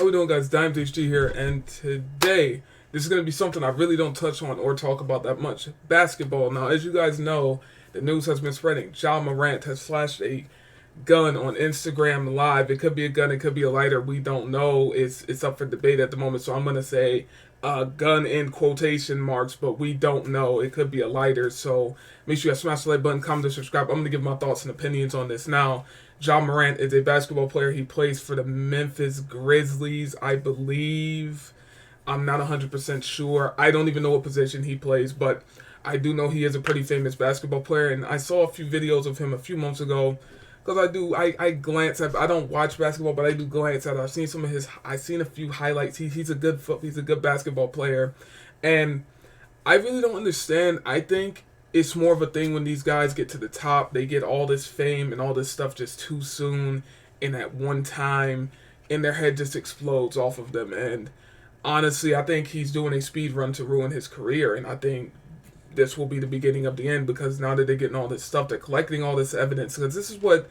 How we doing, guys? Dimes HD here, and today this is going to be something I really don't touch on or talk about that much. Basketball. Now, as you guys know, the news has been spreading. Morant has flashed a gun on Instagram Live. It could be a gun, it could be a lighter. We don't know. It's up for debate at the moment, so I'm going to say gun in quotation marks, but we don't know. It could be a lighter, so make sure you guys smash the like button, comment, and subscribe. I'm going to give my thoughts and opinions on this. Now, Morant is a basketball player. He plays for the Memphis Grizzlies, I believe. I'm not 100% sure. I don't even know what position he plays, but I do know he is a pretty famous basketball player, and I saw a few videos of him a few months ago. Because I glance at, I don't watch basketball, but I do glance at it. I've seen some of his, I've seen a few highlights. He's a good basketball player, and I really don't understand. I think it's more of a thing when these guys get to the top, they get all this fame and all this stuff just too soon, and at one time, and their head just explodes off of them. And honestly, I think he's doing a speed run to ruin his career, and I think this will be the beginning of the end, because now that they're getting all this stuff, they're collecting all this evidence, because this is what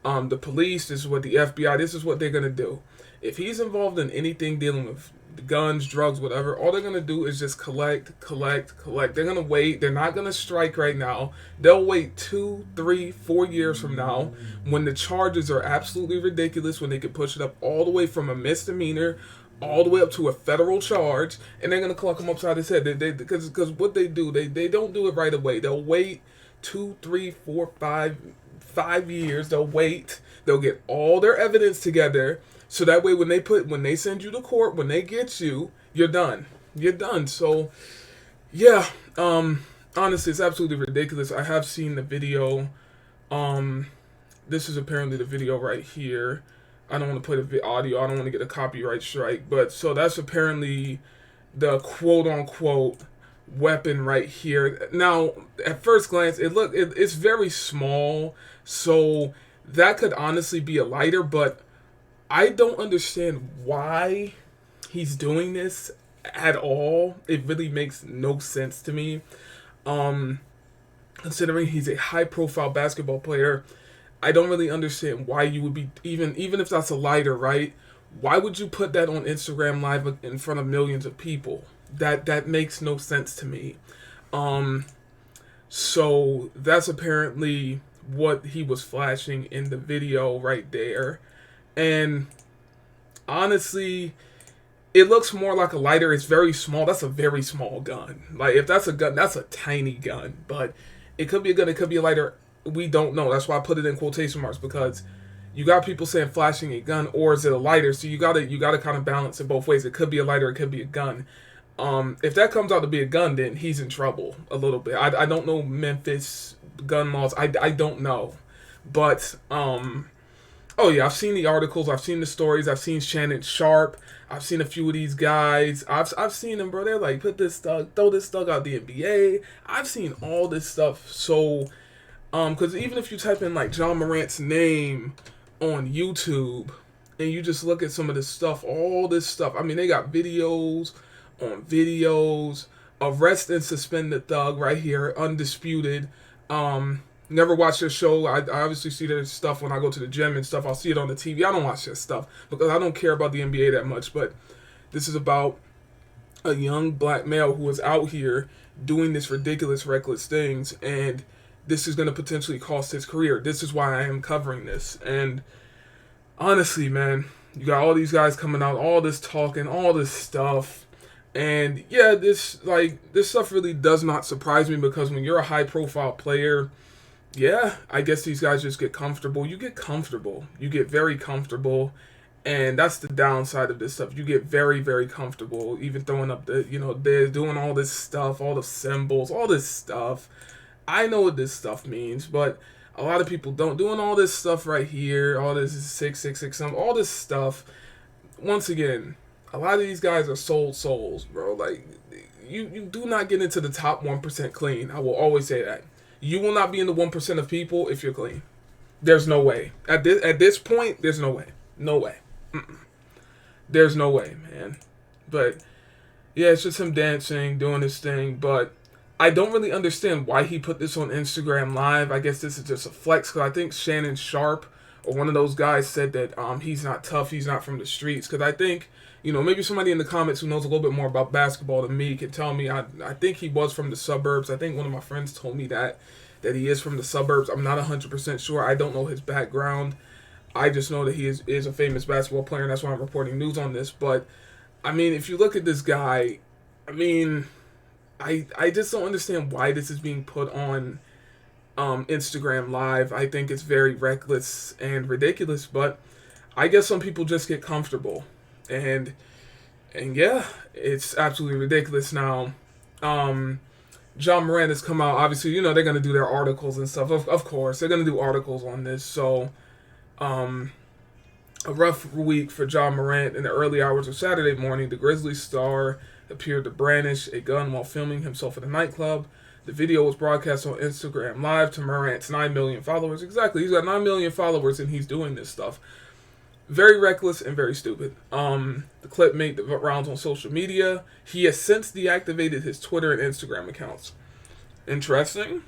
the police, this is what the FBI, this is what they're going to do. If he's involved in anything dealing with guns, drugs, whatever, all they're going to do is just collect. They're going to wait. They're not going to strike right now. They'll wait 2, 3, 4 years from now when the charges are absolutely ridiculous, when they can push it up all the way from a misdemeanor all the way up to a federal charge, and they're going to collect him upside his head. Because what they do, they don't do it right away. They'll wait 2, 3, 4, 5 years. They'll wait. They'll get all their evidence together, so that way when they send you to court, when they get you, you're done. You're done. So yeah, honestly, it's absolutely ridiculous. I have seen the video. This is apparently the video right here. I don't want to play the audio. I don't want to get a copyright strike. But so that's apparently the quote-unquote weapon right here. Now, at first glance, it's very small. So that could honestly be a lighter. But I don't understand why he's doing this at all. It really makes no sense to me. Considering he's a high-profile basketball player, I don't really understand why you would be, even if that's a lighter, right? Why would you put that on Instagram Live in front of millions of people? That makes no sense to me. So that's apparently what he was flashing in the video right there. And honestly, it looks more like a lighter. It's very small. That's a very small gun. Like, if that's a gun, that's a tiny gun. But it could be a gun, it could be a lighter. We don't know. That's why I put it in quotation marks, because you got people saying flashing a gun, or is it a lighter? So you gotta kind of balance it both ways. It could be a lighter, it could be a gun. If that comes out to be a gun, then he's in trouble a little bit. I don't know Memphis gun laws. I don't know, but oh yeah, I've seen the articles, I've seen the stories, I've seen Shannon Sharp, I've seen a few of these guys. I've seen them, bro. They're like, throw this thug out the NBA. I've seen all this stuff. So because even if you type in like Morant's name on YouTube and you just look at some of this stuff, all this stuff, I mean, they got videos on videos. Arrest and suspend the thug right here, undisputed. Never watch their show. I obviously see their stuff when I go to the gym and stuff. I'll see it on the TV. I don't watch their stuff because I don't care about the NBA that much. But this is about a young black male who is out here doing this ridiculous, reckless things, and this is going to potentially cost his career. This is why I am covering this. And honestly, man, you got all these guys coming out, all this talking, all this stuff. And yeah, this stuff really does not surprise me, because when you're a high-profile player, yeah, I guess these guys just get comfortable. You get comfortable. You get very comfortable. And that's the downside of this stuff. You get very, very comfortable. Even throwing up they're doing all this stuff, all the symbols, all this stuff. I know what this stuff means, but a lot of people don't. Doing all this stuff right here, all this 666, all this stuff. Once again, a lot of these guys are sold souls, bro. Like, you do not get into the top 1% clean. I will always say that. You will not be in the 1% of people if you're clean. There's no way. At this point, there's no way. No way. There's no way, man. But yeah, it's just him dancing, doing his thing, but I don't really understand why he put this on Instagram Live. I guess this is just a flex, because I think Shannon Sharp or one of those guys said that he's not tough, he's not from the streets. Because I think, maybe somebody in the comments who knows a little bit more about basketball than me can tell me. I think he was from the suburbs. I think one of my friends told me that he is from the suburbs. I'm not 100% sure. I don't know his background. I just know that he is a famous basketball player, and that's why I'm reporting news on this. But, I mean, if you look at this guy, I mean, I just don't understand why this is being put on Instagram Live. I think it's very reckless and ridiculous, but I guess some people just get comfortable. And yeah, it's absolutely ridiculous. Now, John Morant has come out. Obviously, they're going to do their articles and stuff. Of course, they're going to do articles on this. So, a rough week for John Morant. In the early hours of Saturday morning, the Grizzlies star appeared to brandish a gun while filming himself at a nightclub. The video was broadcast on Instagram Live to Morant's 9 million followers. Exactly, he's got 9 million followers and he's doing this stuff. Very reckless and very stupid. The clip made the rounds on social media. He has since deactivated his Twitter and Instagram accounts. Interesting.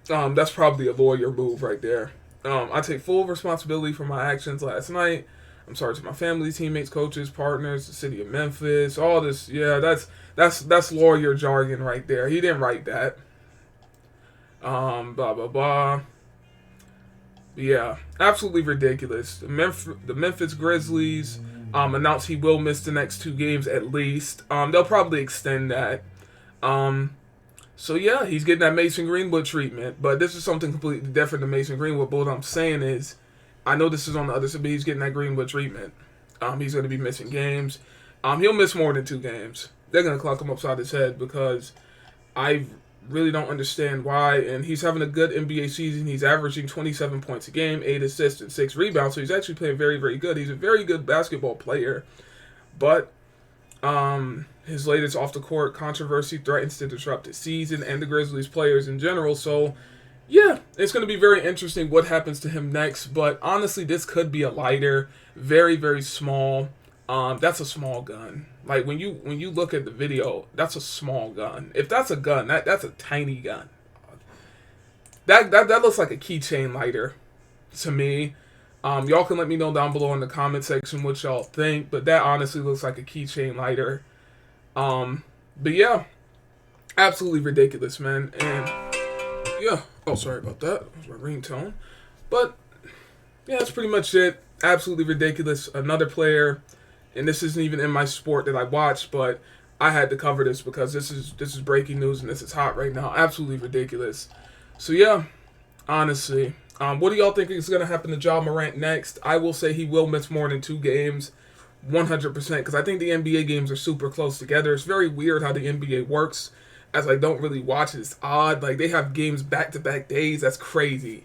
That's probably a lawyer move right there. I take full responsibility for my actions last night. I'm sorry to my family, teammates, coaches, partners, the city of Memphis, all this. Yeah, that's lawyer jargon right there. He didn't write that. Blah, blah, blah. Yeah, absolutely ridiculous. The Memphis Grizzlies announced he will miss the next 2 games at least. They'll probably extend that. So yeah, he's getting that Mason Greenwood treatment, but this is something completely different than Mason Greenwood. But what I'm saying is, I know this is on the other side, but he's getting that Greenwood treatment. He's going to be missing games. He'll miss more than 2 games. They're going to clock him upside his head because I really don't understand why. And he's having a good NBA season. He's averaging 27 points a game, 8 assists, and 6 rebounds. So he's actually playing very, very good. He's a very good basketball player. But his latest off-the-court controversy threatens to disrupt his season and the Grizzlies players in general. So, yeah, it's going to be very interesting what happens to him next. But honestly, this could be a lighter, very, very small. That's a small gun. Like when you look at the video, that's a small gun. If that's a gun, that's a tiny gun. That looks like a keychain lighter to me. Y'all can let me know down below in the comment section what y'all think. But that honestly looks like a keychain lighter. But yeah, absolutely ridiculous, man. And yeah. Oh, sorry about that. That was my ringtone. But yeah, that's pretty much it. Absolutely ridiculous. Another player, and this isn't even in my sport that I watch, but I had to cover this because this is breaking news and this is hot right now. Absolutely ridiculous. So yeah, honestly, what do y'all think is going to happen to John Morant next? I will say he will miss more than 2 games, 100%, because I think the NBA games are super close together. It's very weird how the NBA works, as I don't really watch it. It's odd. Like, they have games back-to-back days. That's crazy.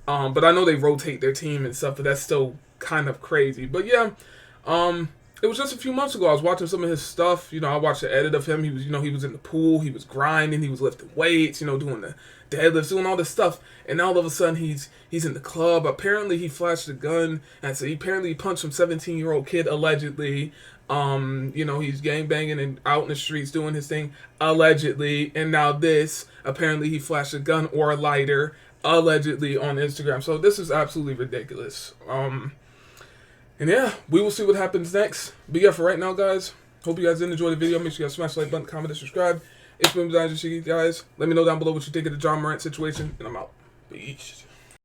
But I know they rotate their team and stuff, but that's still kind of crazy. But yeah, it was just a few months ago. I was watching some of his stuff. I watched the edit of him. He was, he was in the pool. He was grinding. He was lifting weights, doing the deadlifts, doing all this stuff. And now all of a sudden he's in the club. Apparently he flashed a gun. And so he apparently punched some 17-year-old kid, allegedly. He's gangbanging and out in the streets doing his thing, allegedly. And now this, apparently he flashed a gun or a lighter, allegedly, on Instagram. So this is absolutely ridiculous. And yeah, we will see what happens next. But yeah, for right now, guys, hope you guys did enjoy the video. Make sure you guys smash the like button, comment, and subscribe. It's been mbno, guys. Let me know down below what you think of the John Morant situation, and I'm out. Peace.